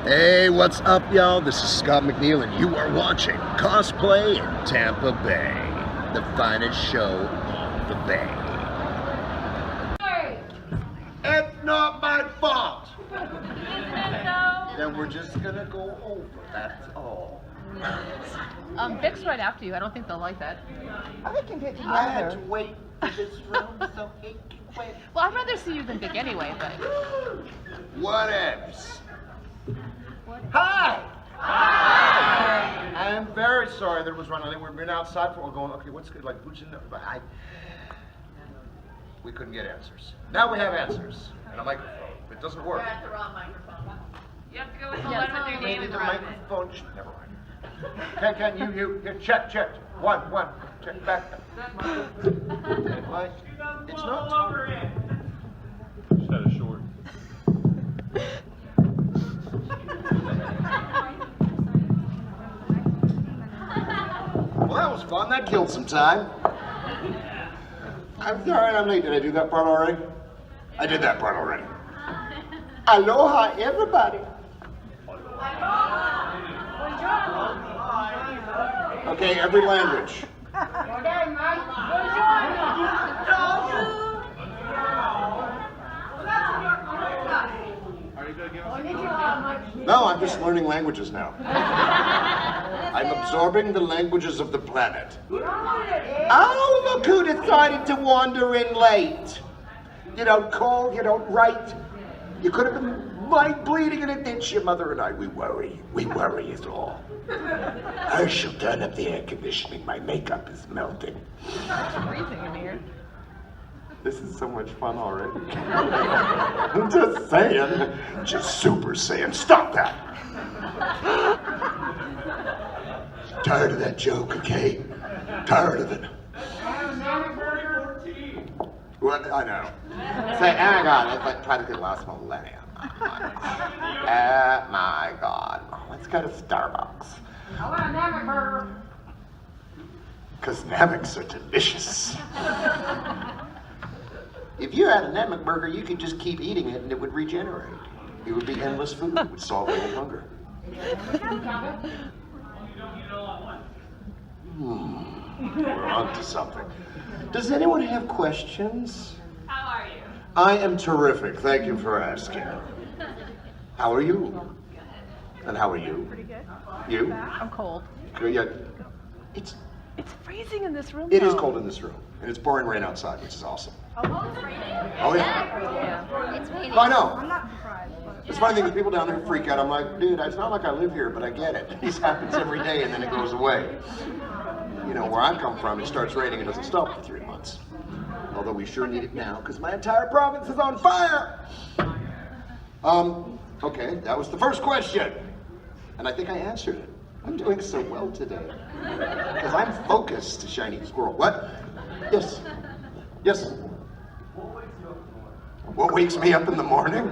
Hey, what's up, y'all? This is Scott McNeil, and you are watching Cosplay in Tampa Bay, the finest show on the Bay. It's not my fault. Then we're just gonna go over, that's all. Vic's right after you. I don't think they'll like that. I can get I had to wait for this room so it can wait. Well, I'd rather see you than Vic anyway, but... Whatevs. Hi! Hi! I am very sorry that it was running late. We've been outside for, we're going, okay, what's good, like, who's in the, we couldn't get answers. Now we have answers, and a microphone. It doesn't work. You're at the wrong microphone. You have to go with the letter with your name in The front. microphone, never mind. Can you, here, check. One, check, back. Mike, it's not too. Just had a short. Well, that was fun. That killed some time. I'm sorry I'm late. Did I do that part already? I did that part already. Aloha, everybody. Okay, every language. No, I'm just learning languages now. I'm absorbing the languages of the planet. Oh, look who decided to wander in late. You don't call, you don't write. You could have been mind bleeding in a ditch, your mother and I. We worry is all. I shall turn up the air conditioning. My makeup is melting. It's freezing in here. This is so much fun already. I'm just saying. Just super saying. Stop that. Tired of that joke, okay? Tired of it. What? I know. Say, oh my God, it's like trying to get last millennium. Oh my God. Let's go to Starbucks. I want a Namek burger. Because Nameks are delicious. If you had a Namek burger, you could just keep eating it and it would regenerate. It would be endless food. It would solve all hunger. We're on to something. Does anyone have questions? How are you? I am terrific. Thank you for asking. How are you? And how are you? Pretty good. You? I'm cold. Yeah. It's freezing in this room. It is cold in this room, and it's pouring rain outside, which is awesome. Oh, it's raining? Oh yeah. Yeah. It's raining. I know. I'm not surprised. It's funny thing is people down there freak out. I'm like, dude, it's not like I live here, but I get it. This happens every day, and then it goes away. You know, where I come from, it starts raining and doesn't stop for 3 months. Although we sure need it now, because my entire province is on fire. Okay, that was the first question. And I think I answered it. I'm doing so well today. Because I'm focused, shiny squirrel. What? Yes. Yes. What wakes me up in the morning?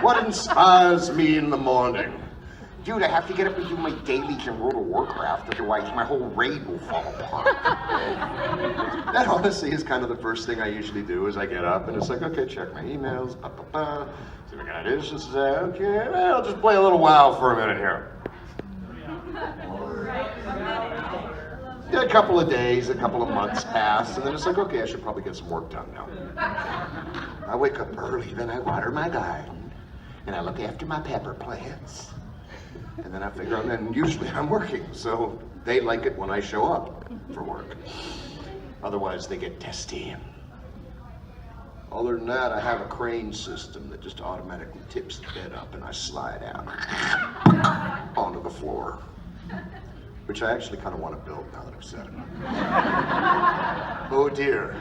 What inspires me in the morning? Dude, I have to get up and do my dailies in World of Warcraft, otherwise my whole raid will fall apart. That honestly is kind of the first thing I usually do is I get up and it's like, okay, check my emails, see if I got additions to say, okay, well, I'll just play a little WoW for a minute here. Yeah, a couple of days, a couple of months pass, and then it's like, okay, I should probably get some work done now. I wake up early, then I water my garden, and I look after my pepper plants. And then I figure out, and usually I'm working, so they like it when I show up for work. Otherwise, they get testy. Other than that, I have a crane system that just automatically tips the bed up and I slide out onto the floor. Which I actually kind of want to build now that I've said it. Oh dear.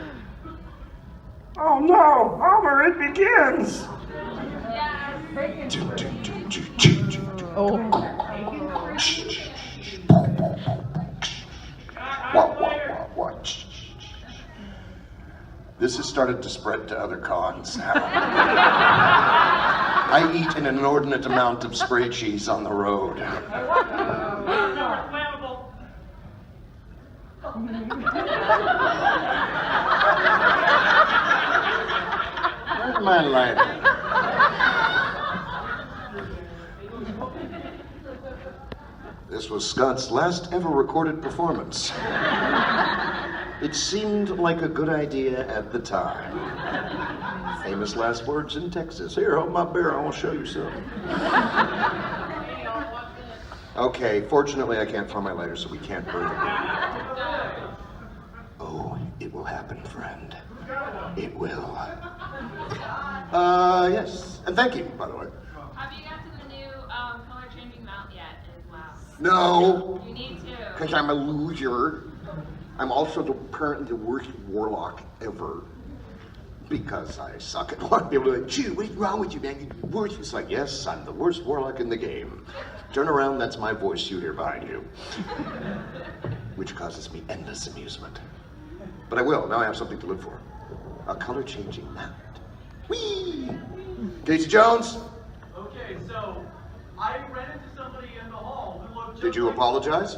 Oh no, Homer, it begins! This has started to spread to other cons now. I eat an inordinate amount of spray cheese on the road. Where's my lighter? was Scott's last ever recorded performance. It seemed like a good idea at the time. Famous last words in Texas. Here, hold my beer, I want to show you something. Okay, fortunately I can't find my lighter, so we can't burn it. Oh, it will happen, friend. It will. Yes. And thank you, by the way. Have you got to the new color changing mount yet as well? No, You need to. because I'm a loser. I'm also apparently the worst warlock ever. Because I suck at one. People are like, Chew, what's wrong with you, man? You're the worst. It's like, yes, I'm the worst warlock in the game. Turn around, that's my voice you hear behind you. Which causes me endless amusement. But I will, now I have something to live for. A color-changing mount. Whee! Casey Jones? Okay, so I ran into somebody in the hall who looked just Did you like apologize?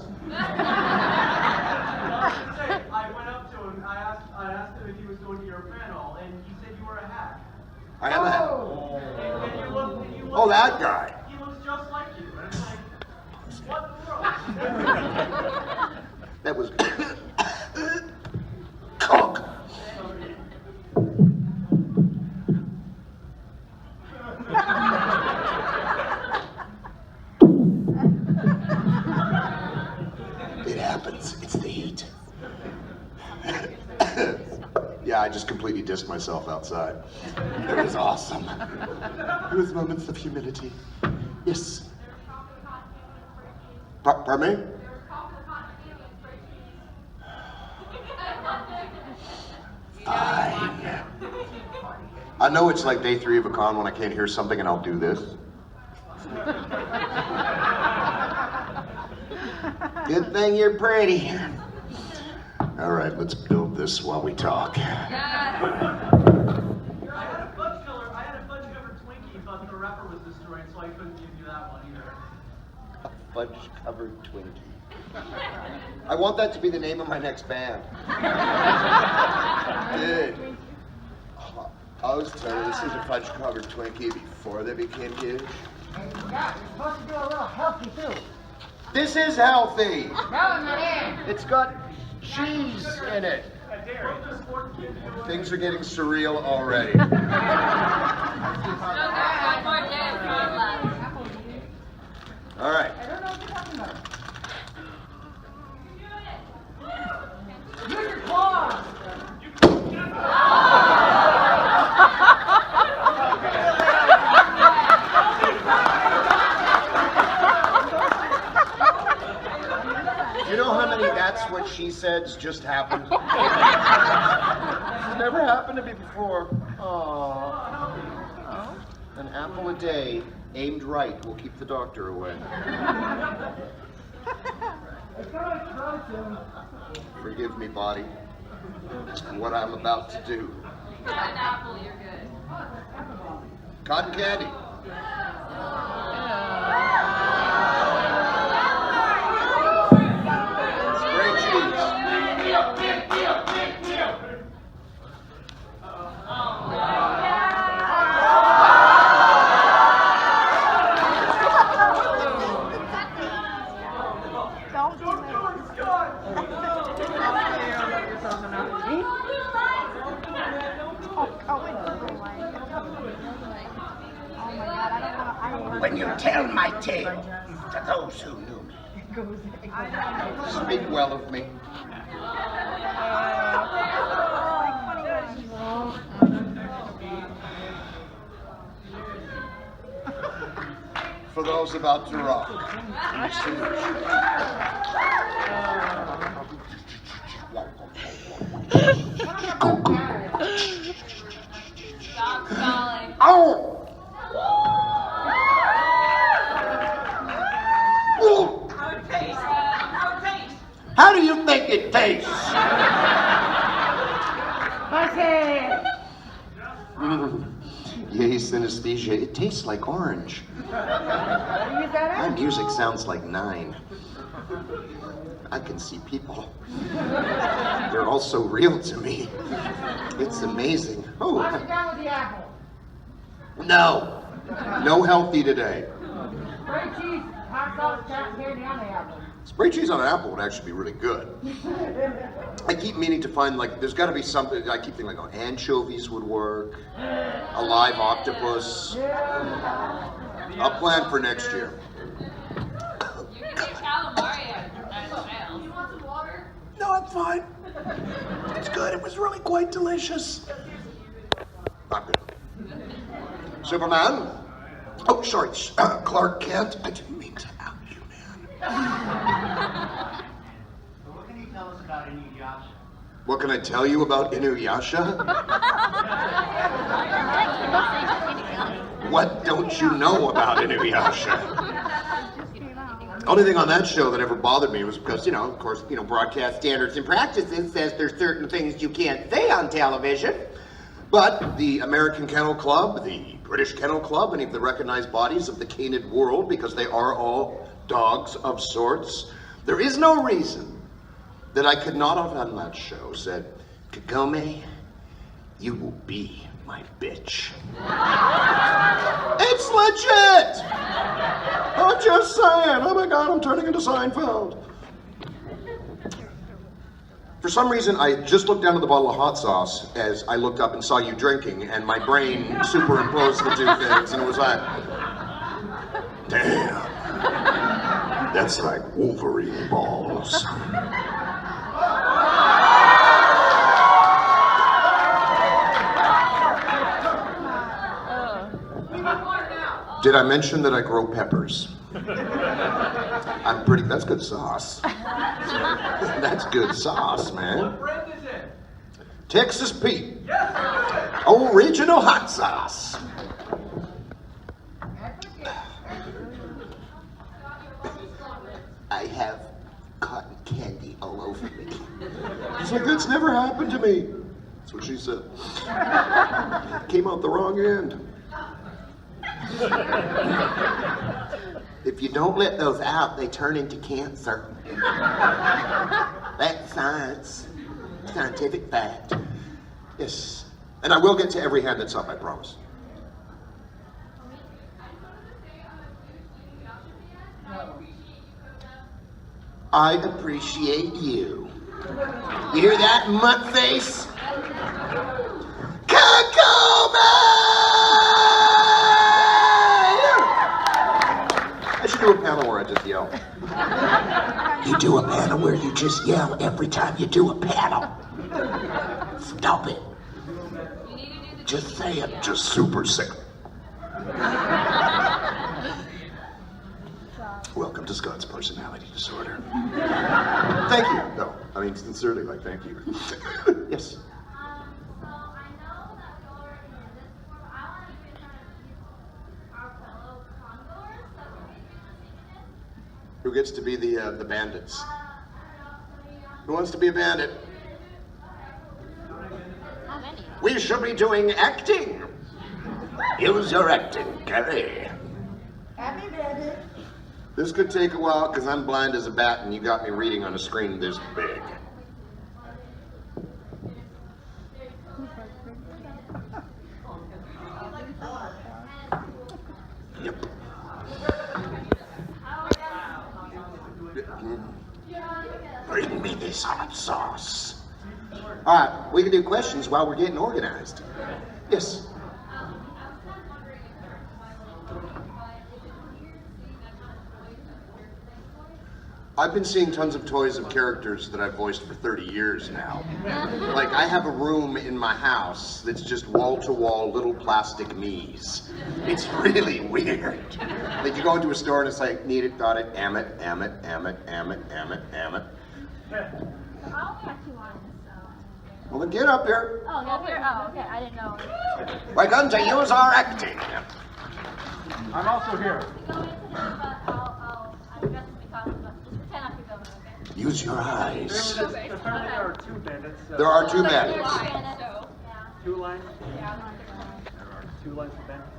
I went up to him, I asked him if he was going to your panel, and he said you were a hack. I am a hack. And you look, Oh, that guy. He looks just like you. And it's like, what the world? That was cock. It happens. It's the heat. Yeah, I just completely dissed myself outside. It was awesome. It was moments of humility. Yes. Pardon me? Fine. I know it's like day 3 of a con when I can't hear something and I'll do this. Good thing you're pretty. All right, let's build this while we talk. I had a fudge-covered Twinkie, but the wrapper was destroyed, so I couldn't give you that one either. A fudge-covered Twinkie. I want that to be the name of my next band. Dude. I was telling you, this is a fudge-covered Twinkie before they became huge. Yeah, you're supposed to do a little healthy too. This is healthy. No, not in. It's got cheese in it. Things are getting surreal already. One more day of con left. All right. I don't know what you're talking about. Use your claws. You know how many that's what she said's just happened? It's never happened to me before. Aww. An apple a day, aimed right, will keep the doctor away. Forgive me, body, what I'm about to do. Got an apple, you're good. Cotton candy. Spray cheese. Don't do it. When you tell my tale to those who knew me, speak well of me. For those about to rock, I Stop stalling. Oh! How do you think it tastes? Yes, anesthesia. It tastes like orange. My music sounds like 9. I can see people. They're all so real to me. It's amazing. Oh. Wash it down with the apple. No. No healthy today. Spray cheese. hot sauce, cat candy on the apple. Spray cheese on an apple would actually be really good. I keep meaning to find, like, there's got to be something. I keep thinking, like, oh, anchovies would work. A live octopus. I'll plan for next year. You can do calamari at sales. You want some water? No, I'm fine. It's good. It was really quite delicious. I'm good. Superman? Oh, sorry. Clark Kent. I didn't mean to out you, man. So what can you tell us about Inuyasha? What can I tell you about Inuyasha? What don't you know about Inuyasha? Only thing on that show that ever bothered me was because, of course, broadcast standards and practices says there's certain things you can't say on television. But the American Kennel Club, the British Kennel Club, any of the recognized bodies of the canid world, because they are all dogs of sorts, there is no reason that I could not have on that show said, Kagome, you will be my bitch. It's legit! I'm just saying, oh my God, I'm turning into Seinfeld. For some reason, I just looked down at the bottle of hot sauce as I looked up and saw you drinking, and my brain superimposed the two things, and it was like, damn, that's like Wolverine balls. Did I mention that I grow peppers? That's good sauce. That's good sauce, man. What brand is it? Texas Pete. Yes, Original hot sauce. I have cotton candy all over me. He's like, that's never happened to me. That's what she said. Came out the wrong end. If you don't let those out, they turn into cancer. That's science. Scientific fact. Yes. And I will get to every hand that's up, I promise. I appreciate you. You hear that, mutt face? I should do a panel where I just yell. You do a panel where you just yell every time you do a panel. Stop it. Just say it. Just super sick. Welcome to Scott's personality disorder. Thank you. No, I mean sincerely, like thank you. Yes. So I know that we already did this before, but I want to be kind of people, our fellow condors, that would be listening to Who gets to be the bandits? I don't know, maybe, Who wants to be a bandit? How many? We should be doing acting. Use your acting, Gary. Happy bandit. This could take a while because I'm blind as a bat and you got me reading on a screen this big. Yep. Bring me this hot sauce. All right, we can do questions while we're getting organized. Yes. I've been seeing tons of toys of characters that I've voiced for 30 years now. Like, I have a room in my house that's just wall-to-wall little plastic me's. It's really weird. Like, you go into a store and it's like, need it, got it, am it, am it, am it, am it, am it, am it. I only have 2 lines, so. Well, then get up here. Oh, up here? Oh, okay, I didn't know. We're going to use our acting. I'm also here. Go into this, but I'm dressed to be talking about. Just pretend I could go, okay? Use your eyes. Apparently there are 2 bandits. There are 2 There's bandits. 2 minutes. Yeah. 2 lines? Yeah. There are 2 lines for bandits?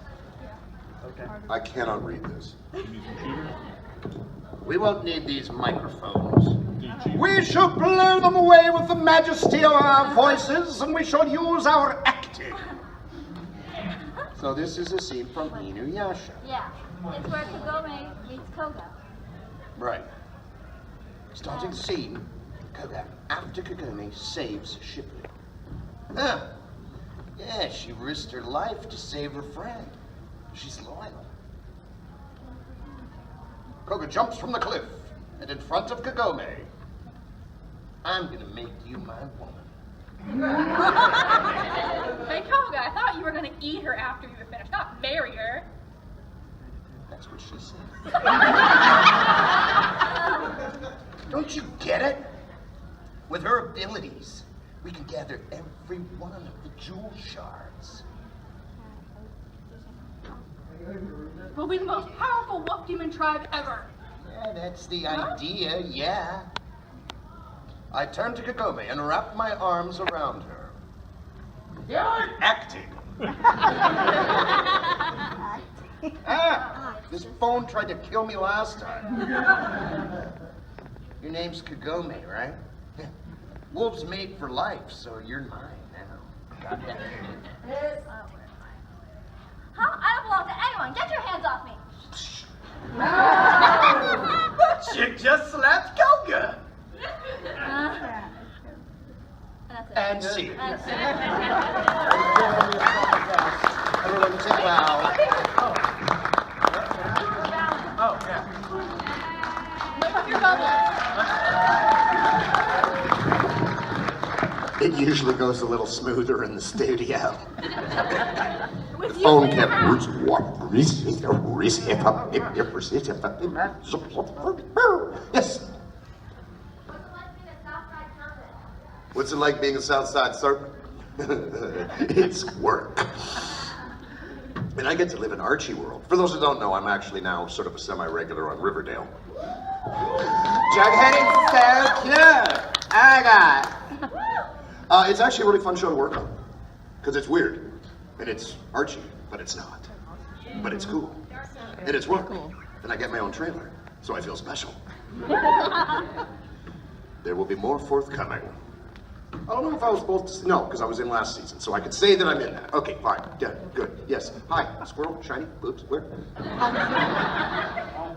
Okay. I cannot read this. We won't need these microphones. We shall blow them away with the majesty of our voices, and we shall use our acting. So this is a scene from Inuyasha. Yeah. It's where Kagome meets Koga. Right. Starting the scene, Koga, after Kagome, saves Shipley. Huh. Yeah, she risked her life to save her friend. She's loyal. Koga jumps from the cliff, and in front of Kagome, I'm gonna make you my woman. Hey, Koga, I thought you were going to eat her after you were finished, not marry her. That's what she said. Don't you get it? With her abilities, we can gather every one of the jewel shards. We'll be the most powerful wolf demon tribe ever. Yeah, that's the idea, yeah. I turned to Kagome and wrapped my arms around her. Acting. This phone tried to kill me last time. Your name's Kagome, right? Wolves mate for life, so you're mine now. Got that? Huh? I don't belong to anyone. Get your hands off me. That chick just slapped Koga. And see. That's it. Everyone say wow. Oh, yeah. Lift up your bubbles. It usually goes a little smoother in the studio. With The you phone in kept your house. Yes. What's it like being a Southside servant? What's it like being a Southside servant? It's work. And I get to live in Archie World. For those who don't know, I'm actually now sort of a semi-regular on Riverdale. Jughead is so cute. Oh my god. It's actually a really fun show to work on. Because it's weird. And it's Archie, but it's not. But it's cool. And it's work. And I get my own trailer, so I feel special. There will be more forthcoming. I don't know if I was supposed to. No, because I was in last season, so I could say that I'm in that. Okay, fine. Yeah, good. Yes. Hi, squirrel, shiny, boobs, where?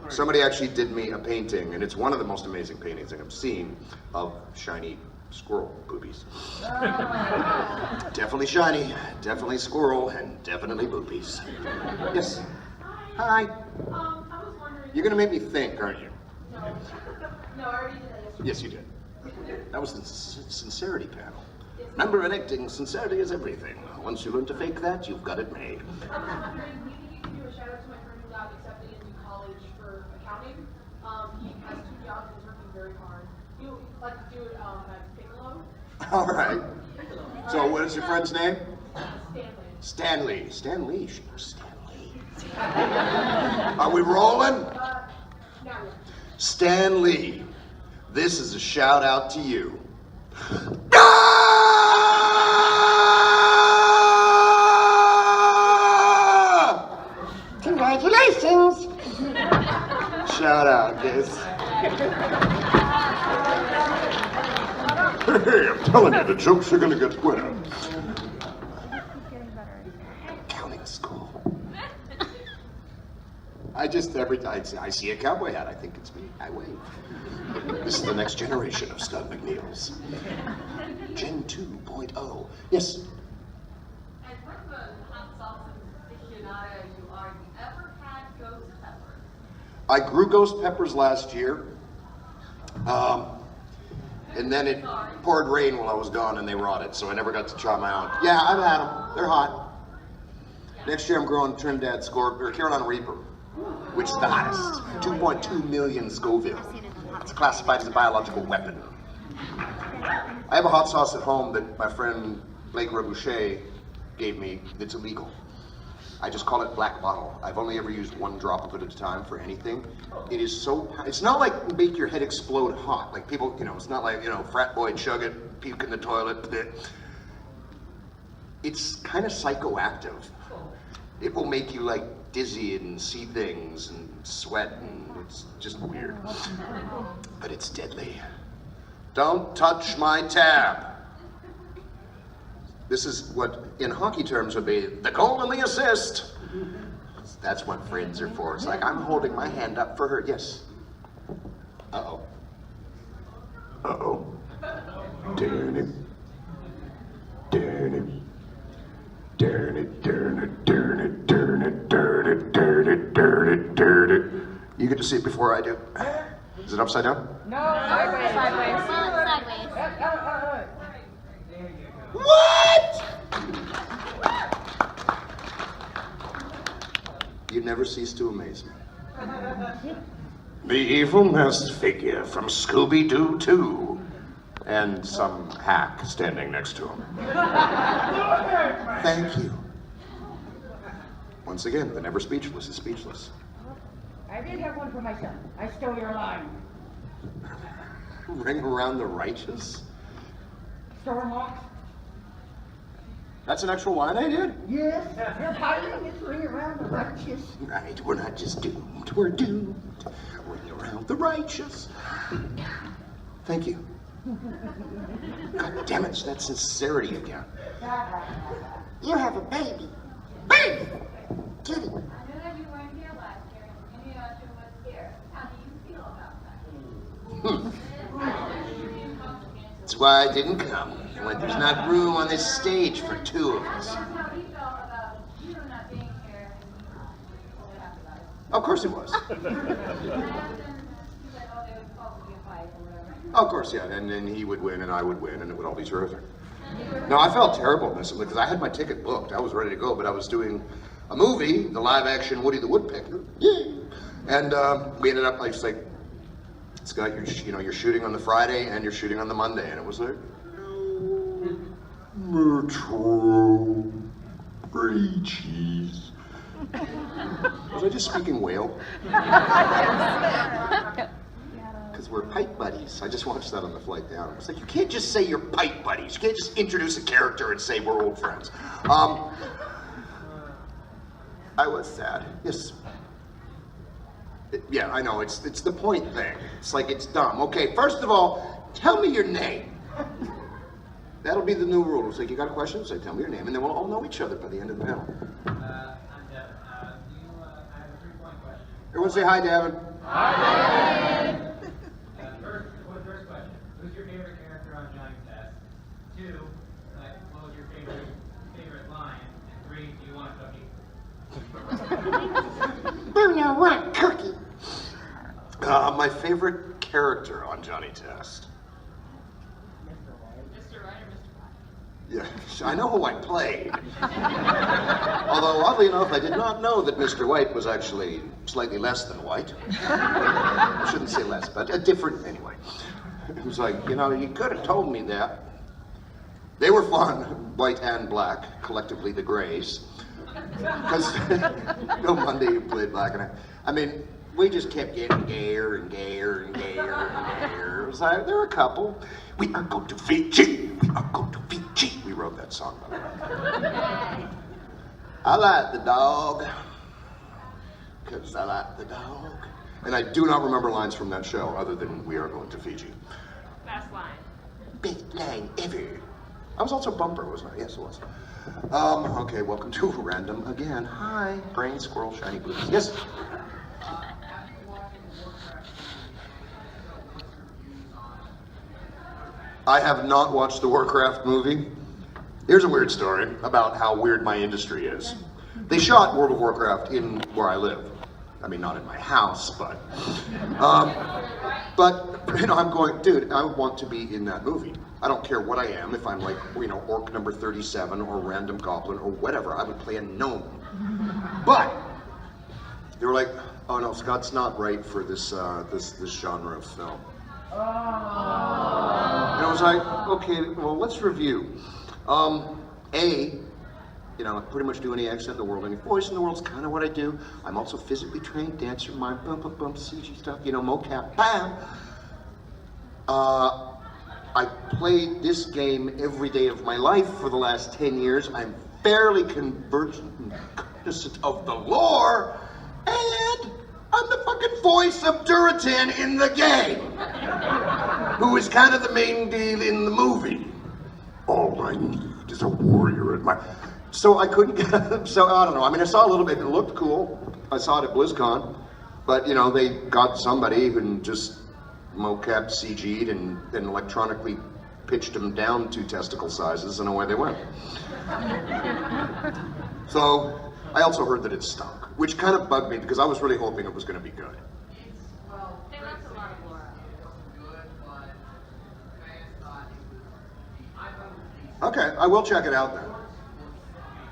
Somebody actually did me a painting, and it's one of the most amazing paintings I've seen of shiny squirrel boobies. Definitely shiny, definitely squirrel, and definitely boobies. Yes. Hi. I was wondering. You're gonna make me think, aren't you? No, I already did that yesterday. Yes, you did. That was the sincerity panel. Remember, in acting, sincerity is everything. Once you learn to fake that, you've got it made. I was wondering, do you think you can do a shout out to my friend who got accepted into college for accounting? He has 2 jobs and is working very hard. You like to do it at Piccolo? All right. So, what is your friend's name? Stanley. Stanley. She knows Stanley. Are we rolling? Now yeah. Stanley, this is a shout out to you. Congratulations. Shout out, kids. Hey, I'm telling you, the jokes are gonna get better. Counting school. Every time I see a cowboy hat, I think it's me. I wave. This is the next generation of Stud McNeils. Gen 2.0. Yes. And with the hot sauce aficionado you are, you ever had ghost pepper? I grew ghost peppers last year. And then it poured rain while I was gone and they rotted, so I never got to try my own. Yeah, I've had them. They're hot. Next year I'm growing Trinidad Carolina Reaper, which is the hottest. 2.2 million Scoville. It's classified as a biological weapon. I have a hot sauce at home that my friend Blake Reboucher gave me that's illegal. I just call it Black Bottle. I've only ever used 1 drop of it at a time for anything. It is so, it's not like make your head explode hot. Like people, it's not like, frat boy chug it, puke in the toilet. It's kind of psychoactive. It will make you like dizzy and see things and sweat and it's just weird. But it's deadly. Don't touch my tab. This is what, in hockey terms, would be the goal and the assist. That's what friends are for. It's like, I'm holding my hand up for her. Yes. Uh-oh. Uh-oh. Darn it. Darn it. Darn it, darn it, darn it, darn it, darn it, darn it, darn it, darn it. You get to see it before I do. Is it upside down? No, sideways. Sideways. Sideways. What? You never cease to amaze me. The evil masked figure from Scooby-Doo 2. And some hack standing next to him. Thank you. Once again, the never speechless is speechless. I did have one for myself. I stole your line. Ring around the righteous? Storm walks? That's an actual line I did? Yes. Your piling is ring around the righteous. Right, we're not just doomed, we're doomed. Ring around the righteous. Thank you. God damn it, that sincerity again. You have a baby. Baby! Kitty. I know that you weren't here last year, and any of you was here. How do you feel about that? That's why I didn't come. When there's not room on this stage for two of us. That's how he felt about you not being here, and he told it after that. Of course it was. And then he said, oh, there would probably be a fight or whatever. Of course, yeah, and then he would win and I would win and it would all be terrific. No, I felt terrible in this because I had my ticket booked. I was ready to go, but I was doing a movie, the live-action Woody the Woodpecker. Yay! And we ended up like, Scott, you're shooting on the Friday and you're shooting on the Monday, and it was like, Metro, free cheese. Was I just speaking whale? Because we're pipe buddies. I just watched that on the flight down. It's like, you can't just say you're pipe buddies. You can't just introduce a character and say we're old friends. I was sad. Yes. Yeah, I know. It's the point thing. It's like, it's dumb. Okay, first of all, tell me your name. That'll be the new rule. It's like, you got a question? Say, tell me your name, and then we'll all know each other by the end of the panel. I'm Devin. I have a 3-point question. Everyone say hi, Devin. First question. Who's your favorite character on Johnny Test? 2, what was your favorite line? And 3, do you want a cookie? Bruno want cookie. My favorite character on Johnny Test. Mr. Right or Mr. Black? Yeah, I know who I played. Although, oddly enough, I did not know that Mr. White was actually slightly less than white. I shouldn't say less, but different anyway. It was like, you could have told me that. They were fun, white and black, collectively the grays. Because, Monday you played black and I mean, we just kept getting gayer and gayer and gayer and gayer. It was like, there were a couple. We are going to Fiji. We are going to Fiji. We wrote that song, by the way. I like the dog, because I like the dog. And I do not remember lines from that show other than we are going to Fiji. Best line. Best line ever. I was also bumper, wasn't I? Yes, it was. Okay, welcome to Random again. Hi, brain, squirrel, shiny blues. Yes? I have not watched the Warcraft movie. Here's a weird story about how weird my industry is. They shot World of Warcraft in where I live. I mean, not in my house, but I'm going, dude, I want to be in that movie. I don't care what I am, if I'm like, orc number 37 or random goblin or whatever, I would play a gnome. But they were like, oh no, Scott's not right for this genre of film. And I was like, okay, well, let's review. Pretty much do any accent in the world, any voice in the world is kind of what I do. I'm also physically trained, dancer, mime, bump, CG stuff, mocap, bam. I played this game every day of my life for the last 10 years. I'm fairly conversant and cognizant of the lore, and I'm the fucking voice of Duratan in the game, who is kind of the main deal in the movie. All I need is a warrior at my... So I couldn't get... So, I don't know. I mean, I saw a little bit. It looked cool. I saw it at BlizzCon. But, they got somebody who just mocap CG'd and then electronically pitched them down 2 testicle sizes and away they went. So I also heard that it stunk, which kind of bugged me because I was really hoping it was going to be good. They left a lot of Laura. Okay, I will check it out then.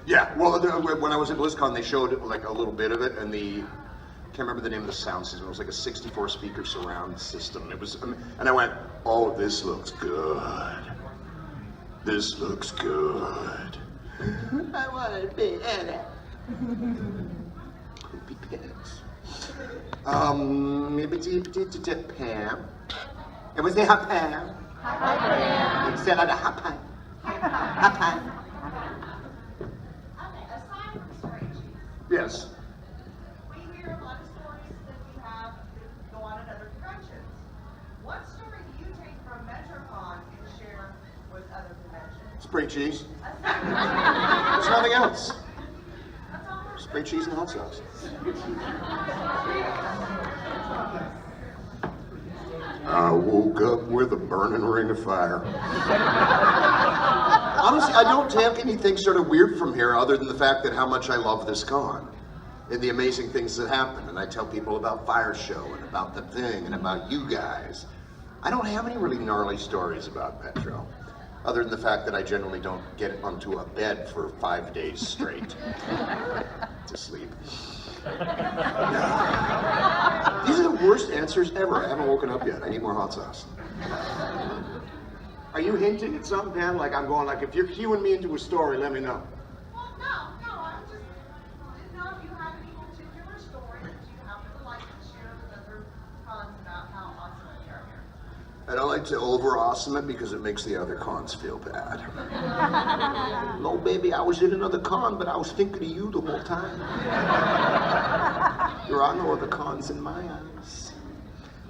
Yeah, well, when I was at BlizzCon, they showed like a little bit of it, and I can't remember the name of the sound system. It was like a 64 speaker surround system. It was, and I went, oh, this looks good. This looks good. I want to be in it. Poopy pants. Pam. It was the hot Pam. Hi, Pam. Instead of the hot Pam. Hot Pam. Aside from story cheese, Yes. we hear a lot of stories that we have that go on at other conventions. What story do you take from Metrocon and share with other conventions? Spray cheese. There's nothing else. That's all we're Spray cheese and hot sauce. I woke up with a burning ring of fire. Honestly, I don't take anything sort of weird from here other than the fact that how much I love this con and the amazing things that happen. And I tell people about Fire Show and about the thing and about you guys. I don't have any really gnarly stories about Metro, other than the fact that I generally don't get onto a bed for 5 days straight to sleep. These are the worst answers ever. I haven't woken up yet. I need more hot sauce. Are you hinting at something, Pam? Like I'm going, like if you're cueing me into a story, let me know. Well, no, I just didn't know if you had any particular story that you happen to like to share with other cons about how awesome they are here. I don't like to over-awesome it because it makes the other cons feel bad. No, baby, I was in another con, but I was thinking of you the whole time. There are no other cons in my eyes.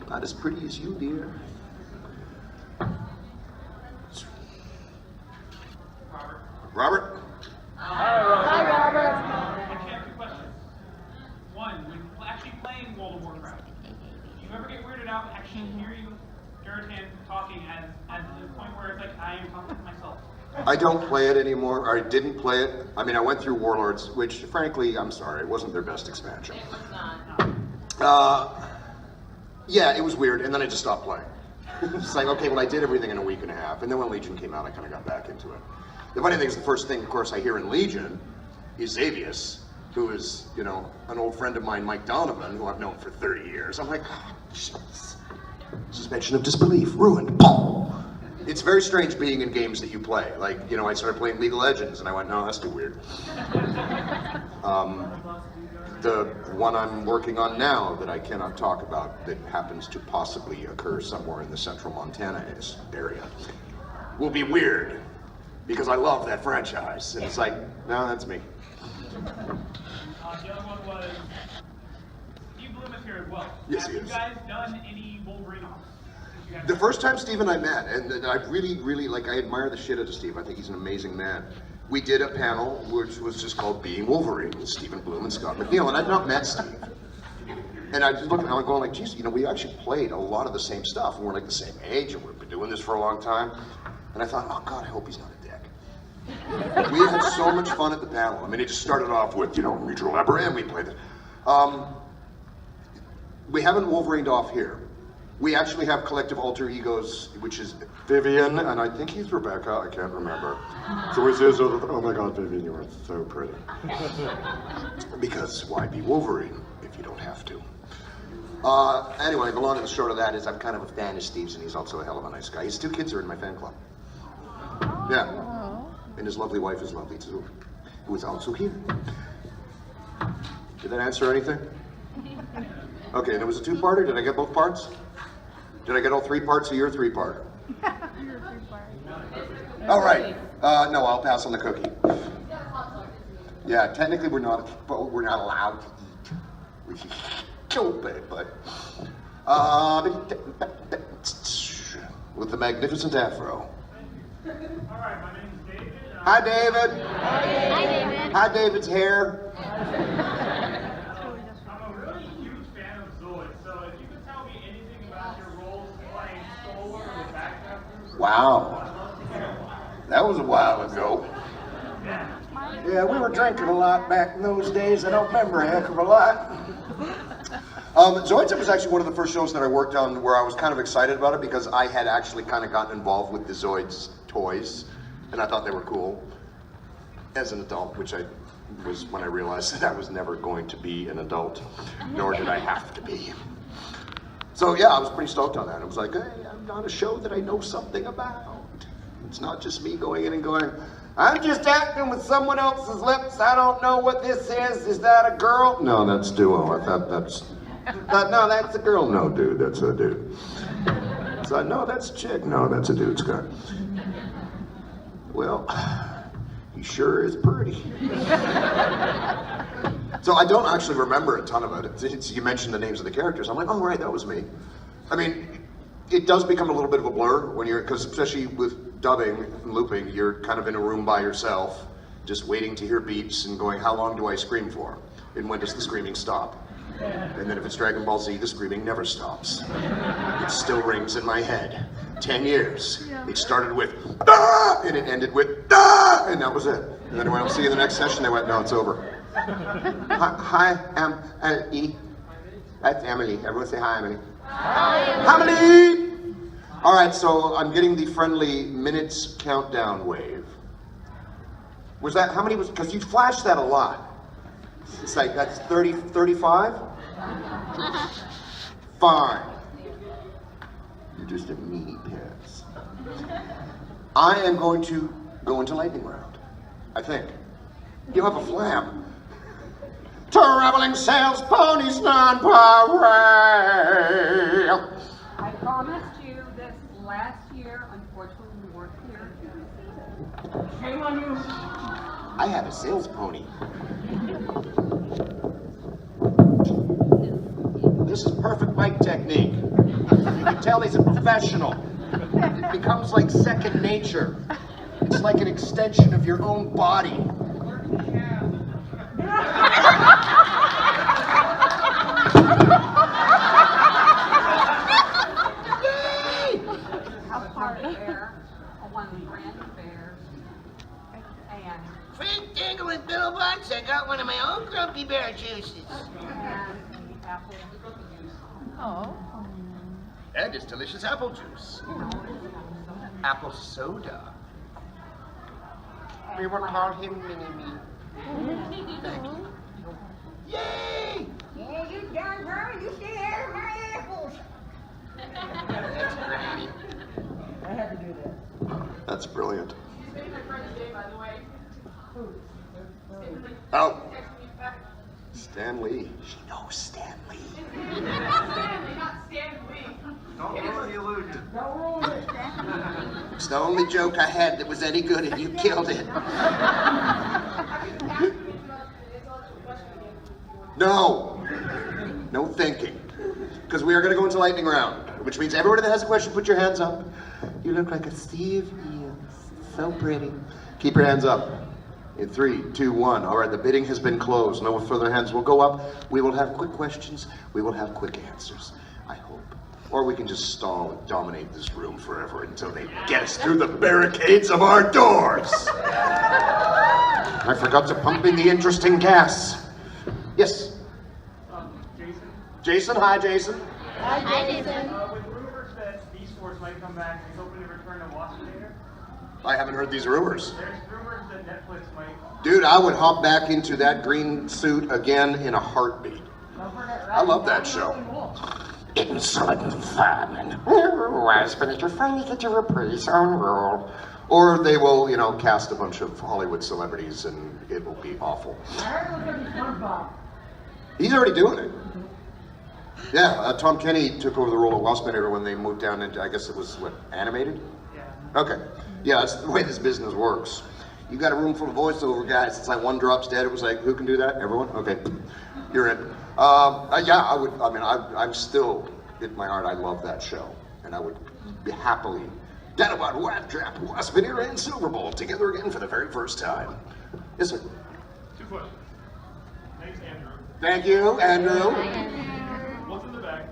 Not as pretty as you, dear. Robert? Hi, Robert. I have 2 questions. One, when actually playing World of Warcraft, do you ever get weirded out actually hearing Duratan talking at the point where it's like I am talking to myself? I don't play it anymore, or I didn't play it. I mean, I went through Warlords, which, frankly, I'm sorry, it wasn't their best expansion. It was not. Yeah, it was weird, and then I just stopped playing. It's like, okay, well, I did everything in a week and a half, and then when Legion came out, I kind of got back into it. The funny thing is, the first thing, of course, I hear in Legion is Xavius, who is, you know, an old friend of mine, Mike Donovan, who I've known for 30 years. I'm like, oh, jeez. Suspension of disbelief, ruined. It's very strange being in games that you play. Like, you know, I started playing League of Legends, and I went, no, that's too weird. The one I'm working on now that I cannot talk about that happens to possibly occur somewhere in the central Montana area will be weird because I love that franchise. And it's like, no, that's me. The other one was Steve Bloom is here as well. Yes, Have he you is. guys done any Wolverine offs? The first time Steve and I met, and I really, like, I admire the shit out of Steve. I think he's an amazing man. We did a panel which was just called Being Wolverine with Stephen Bloom and Scott McNeil, and I've not met Steve. And I just looking at him and going like, geez, you know, we actually played a lot of the same stuff, and we're like the same age, and we've been doing this for a long time. And I thought, oh God, I hope he's not a dick. We had so much fun at the panel. I mean, it just started off with, you know, Mutual Labyrinth, we played it. We haven't Wolverined off here. We actually have collective alter egos, which is Vivian, and I think he's Rebecca, I can't remember. So it says, oh my God, Vivian, you are so pretty. Because why be Wolverine if you don't have to? Anyway, the long and the short of that is I'm kind of a fan of Steve's, and he's also a hell of a nice guy. His 2 kids are in my fan club. Yeah. And his lovely wife is lovely too, who is also here. Did that answer anything? Okay, and it was a 2-parter? Did I get both parts? Did I get all 3 parts of your 3-parter? All right. No, I'll pass on the cookie. Yeah, technically we're not allowed to eat, which is stupid, but with the magnificent afro. All right, my name is David. Hi, David. Hi, David. Hi, David's hair. I'm a really huge fan of Zoid, so if you could tell me anything about your roles Wow. That was a while ago. Yeah, we were drinking a lot back in those days. I don't remember a heck of a lot. Zoids was actually one of the first shows that I worked on where I was kind of excited about it because I had actually kind of gotten involved with the Zoids toys, and I thought they were cool as an adult, which I was when I realized that I was never going to be an adult, nor did I have to be. So yeah, I was pretty stoked on that. I was like, hey, I'm on a show that I know something about. It's not just me going in and going, I'm just acting with someone else's lips. I don't know what this is. Is that a girl? No, that's duo. I thought no, that's a girl. No, dude, that's a dude. So no, that's a chick. No, that's a dude, Scott. Well, he sure is pretty. So I don't actually remember a ton of it. You mentioned the names of the characters. I'm like, oh right, that was me. I mean, it does become a little bit of a blur when you're, because especially with dubbing and looping, you're kind of in a room by yourself, just waiting to hear beeps and going, how long do I scream for? And when does the screaming stop? And then if it's Dragon Ball Z, the screaming never stops. It still rings in my head. 10 years. It started with, ah! And it ended with, ah! And that was it. And then when I'll see you in the next session, they went, no, it's over. Hi, I'm E. That's Emily. Everyone say hi, Emily. Hi, Emily! All right, so I'm getting the friendly minutes countdown wave. Was that, how many was, because you flashed that a lot. It's like, that's 30, 35? Fine. You're just a meanie pants. I am going to go into lightning round, I think. You have a flam. Traveling sales ponies non-parade. I promised you this last year, unfortunately we weren't here. Shame on you. I have a sales pony. This is perfect mic technique. You can tell he's a professional. It becomes like second nature. It's like an extension of your own body. Frank Dangle and Bill Bunce, I got one of my own Grumpy Bear juices. And it's delicious apple juice. Apple soda. We will call him Mini-Me. Thank you. Yay! Yeah, you darn girl, you stay out of my apples. That's great. I had to do that. That's brilliant. He's made my friend's day, by the way. Oh. Stan Lee. She knows Stan Lee. Stanley, not Stan Lee. Don't ruin the illusion. Don't ruin it. It's the only joke I had that was any good and you killed it. No. No thinking. Because we are going to go into lightning round, which means everybody that has a question, put your hands up. You look like a Steve Eels. So pretty. Keep your hands up. In 3, 2, 1. All right, the bidding has been closed. No further hands will go up. We will have quick questions. We will have quick answers. I hope. Or we can just stall and dominate this room forever until they get us through the barricades of our doors. I forgot to pump in the interesting gas. Yes? Jason? Jason, hi Jason. Hi, Jason. With rumors that Beast Wars might come back, he's hoping to return to Waspinator. I haven't heard these rumors. There's rumors that Netflix might. Dude, I would hop back into that green suit again in a heartbeat. I love that show. Inside the famine. Waspinator finally get to reprise our role. Or they will, you know, cast a bunch of Hollywood celebrities and it will be awful. I heard it was going to be SpongeBob. He's already doing it. Yeah, Tom Kenny took over the role of Waspinator when they moved down into, I guess it was, what, animated? Yeah. Okay. Yeah, that's the way this business works. You got a room full of voiceover guys. It's like one drops dead. It was like, who can do that? Everyone? Okay. You're in. Yeah, I would, I mean, I'm still, in my heart, I love that show. And I would be happily, Dinobot, Whack Trap, Waspinator, and Silver Bowl together again for the very first time. Yes, sir. 2 questions. Name's Andrew. Thank you, Andrew. What's in the bag?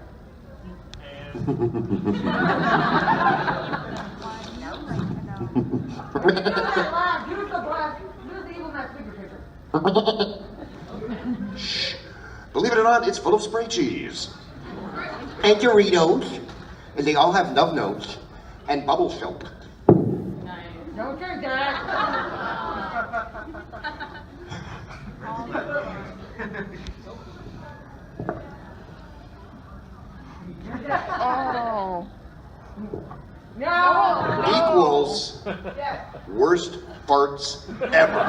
And Use the evil Max finger picture. Shh. Believe it or not, it's full of spray cheese. And Doritos. And they all have nub notes and bubble soap. Don't drink that. Oh. No. Equals worst farts ever.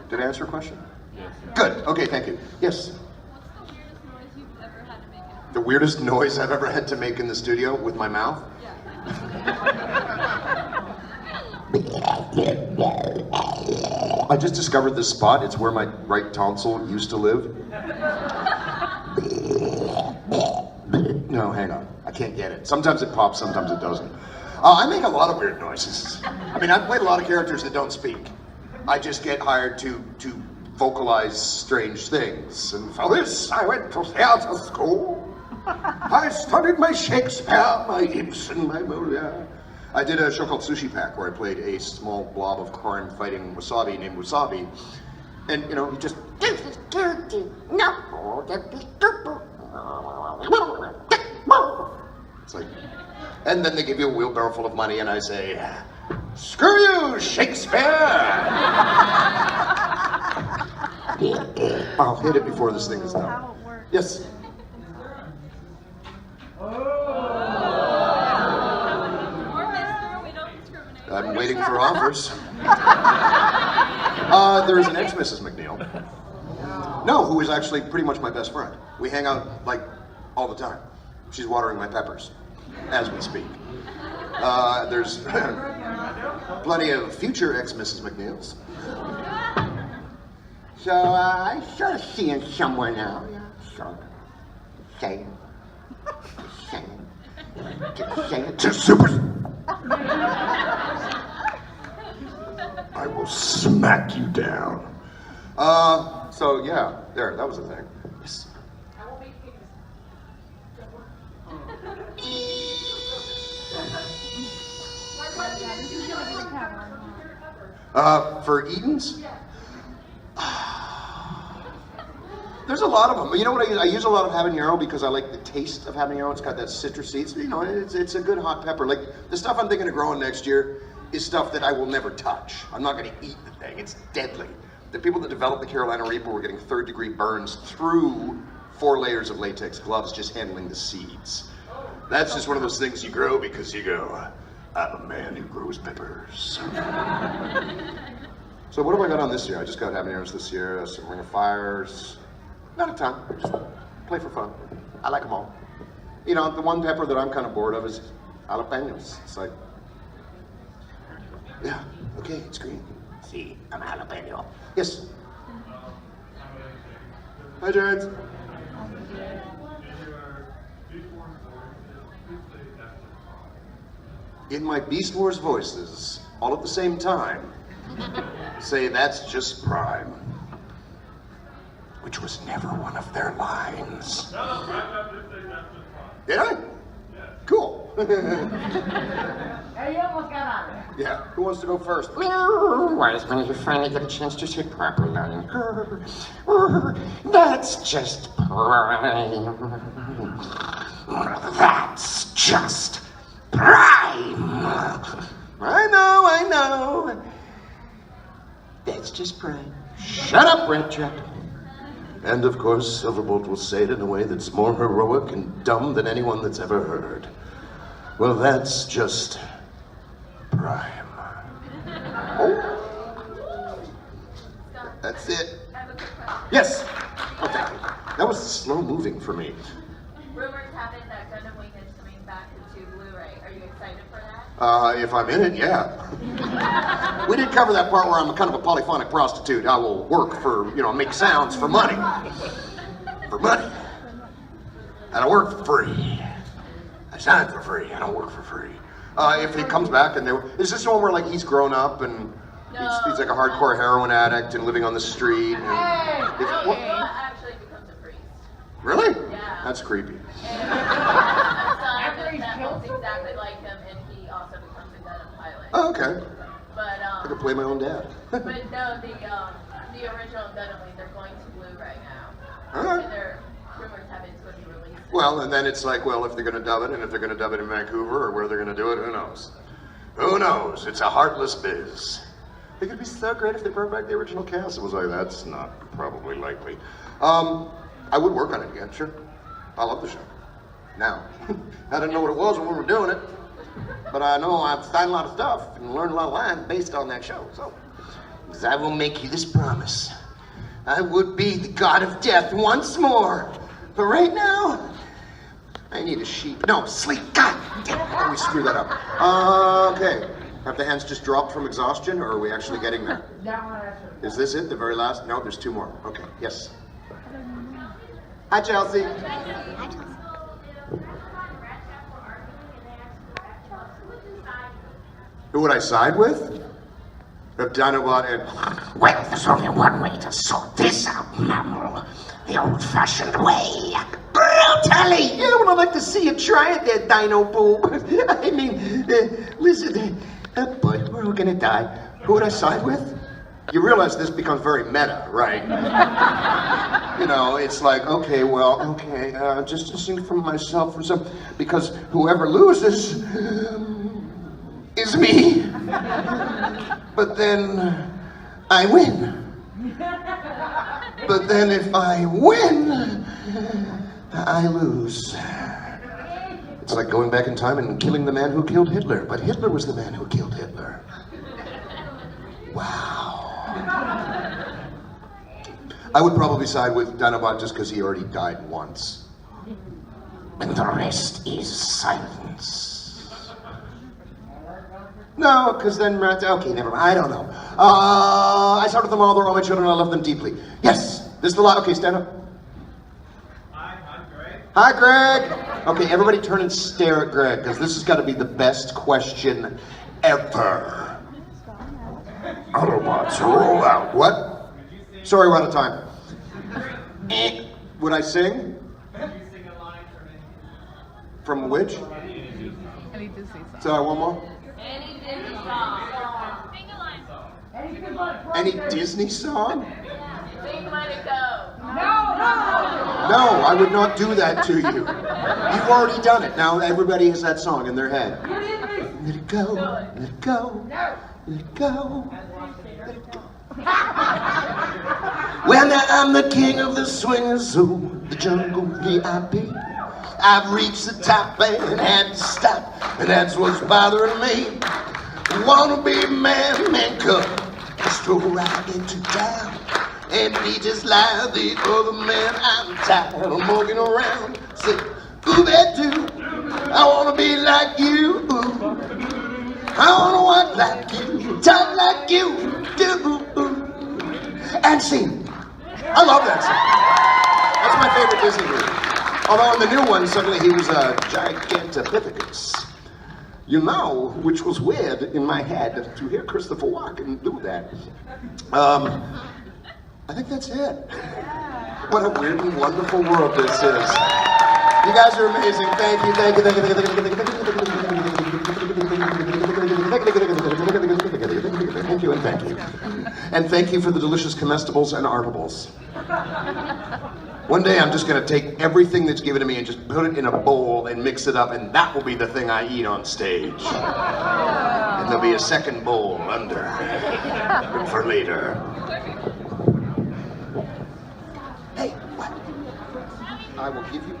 Did I answer your question? Yes. Good. Okay, thank you. Yes. What's the weirdest noise you've ever had to make in the studio? The weirdest noise I've ever had to make in the studio with my mouth? I just discovered this spot. It's where my right tonsil used to live. No, hang on. I can't get it. Sometimes it pops, sometimes it doesn't. I make a lot of weird noises. I mean, I've played a lot of characters that don't speak. I just get hired to vocalize strange things. And for this, I went to theater school. I studied my Shakespeare, my Ibsen, my Molière. I did a show called Sushi Pack where I played a small blob of corn fighting wasabi named Wasabi. And, you know, he just... It's like... And then they give you a wheelbarrow full of money and I say, screw you, Shakespeare! I'll hit it before this thing is done. Yes? I'm waiting for offers. There is an ex-Mrs. McNeil. No, who is actually pretty much my best friend. We hang out, like, all the time. She's watering my peppers, as we speak. There's plenty of future ex-Mrs. McNeils. So, I started seeing someone now. Yeah, sure. Say it. Say it. Say it to super... I will smack you down. So yeah, there, that was the thing. Yes. I won't make cakes. For Edens? There's a lot of them. You know what I use? I use a lot of habanero because I like the taste of habanero. It's got that citrusy. It's, you know, it's a good hot pepper. Like the stuff I'm thinking of growing next year is stuff that I will never touch. I'm not going to eat the thing. It's deadly. The people that developed the Carolina Reaper were getting third-degree burns through 4 layers of latex gloves just handling the seeds. That's just one of those things you grow because you go, I'm a man who grows peppers. So what have I got on this year? I just got habaneros this year, some Ring of Fires. Not a ton, just play for fun. I like them all. You know, the one pepper that I'm kind of bored of is jalapenos. It's like, yeah, okay, it's green. See, I'm a jalapeno. Yes? Hi, Jared. In my Beast Wars voices, all at the same time, say that's just Prime. Which was never one of their lines. Did I? Cool. Hey, you almost got out of there. Yeah, who wants to go first? Wise when you finally get a chance to say proper line. That's just Prime. That's just Prime. I know. That's just Prime. Shut up, Red Trap. And of course, Silverbolt will say it in a way that's more heroic and dumb than anyone that's ever heard. Well, that's just Prime. Oh. That's it. I have a quick question. Yes. Okay. That was slow moving for me. Rumors have it that Gundam Wing is coming back to Blu-ray. Are you excited for that? If I'm in it, yeah. We did cover that part where I'm kind of a polyphonic prostitute. I will work for, you know, make sounds for money. For money. I don't work for free. I sign for free. I don't work for free. If he comes back and is this one where like he's grown up and he's like a hardcore heroin addict and living on the street? And He actually becomes a priest. Really? Yeah. That's creepy. After he's that looks exactly like him, and he also becomes a gun pilot. Oh, okay. But I could play my own dad. but no, the original Gunnerly, they're going to Blue right now. All right. And their rumors have it's going to be released. Well, and then it's like, well, if they're going to dub it, and if they're going to dub it in Vancouver, or where they're going to do it, who knows? Who knows? It's a heartless biz. It could be so great if they brought back the original cast. It was like, that's not probably likely. I would work on it again, sure. I love the show. Now, I didn't know what it was when we were doing it, but I know I've studied a lot of stuff and learned a lot of lines based on that show, so. Because I will make you this promise. I would be the god of death once more. But right now, I need a sheep. No, sleep. God damn, we screwed that up. Okay. Have the hands just dropped from exhaustion, or are we actually getting there? Is this it, the very last? No, there's two more. Okay, yes. Hi, Chelsea. Who would I side with? If Dinobot and... Well, there's only one way to sort this out, Mammal. The old-fashioned way. Brutally! Yeah, well, I'd like to see you try it there, Dino Boob. I mean, listen, boy, we're all gonna die. Who would I side with? You realize this becomes very meta, right? You know, it's like, okay, just listening from myself for some, because whoever loses is me. But then I win. But then if I win, I lose. It's like going back in time and killing the man who killed Hitler, but Hitler was the man who killed Hitler. Wow. I would probably side with Dinobot just because he already died once. And the rest is silence. No, because then, okay, never mind, I don't know. I started with them all, they're all my children, I love them deeply. Yes, this is the lot, okay, stand up. Hi, I'm Greg. Hi, Greg. Okay, everybody turn and stare at Greg, because this has got to be the best question ever. Autobots, roll out. What? Sorry, we're out of time. Would I sing? Could you sing a line From which? Any Disney song. Sorry, one more. Any Disney song. Sing a line. Any Disney song? Sing Let It Go. No, I would not do that to you. You've already done it. Now everybody has that song in their head. Let it go, let it go, let it go, let it go. Well, now I'm the king of the swingers, so the jungle VIP. I've reached the top and had to stop, and that's what's bothering me. Wanna be man cub, stroll right into town, and be just like the other man. I'm tired of walking around. Say, ooh, that too. I wanna be like you. I wanna walk like you, talk like you do, and sing. I love that song. That's my favorite Disney movie. Although in the new one, suddenly he was a Gigantopithecus. You know, which was weird in my head to hear Christopher Walken do that. I think that's it. What a weird and wonderful world this is. You guys are amazing. Thank you, thank you, thank you, thank you, thank you, thank you, and thank you. And thank you for the delicious comestibles and artables. One day I'm just going to take everything that's given to me and just put it in a bowl and mix it up, and that will be the thing I eat on stage. And there'll be a second bowl under for later. Hey, what? I will give you a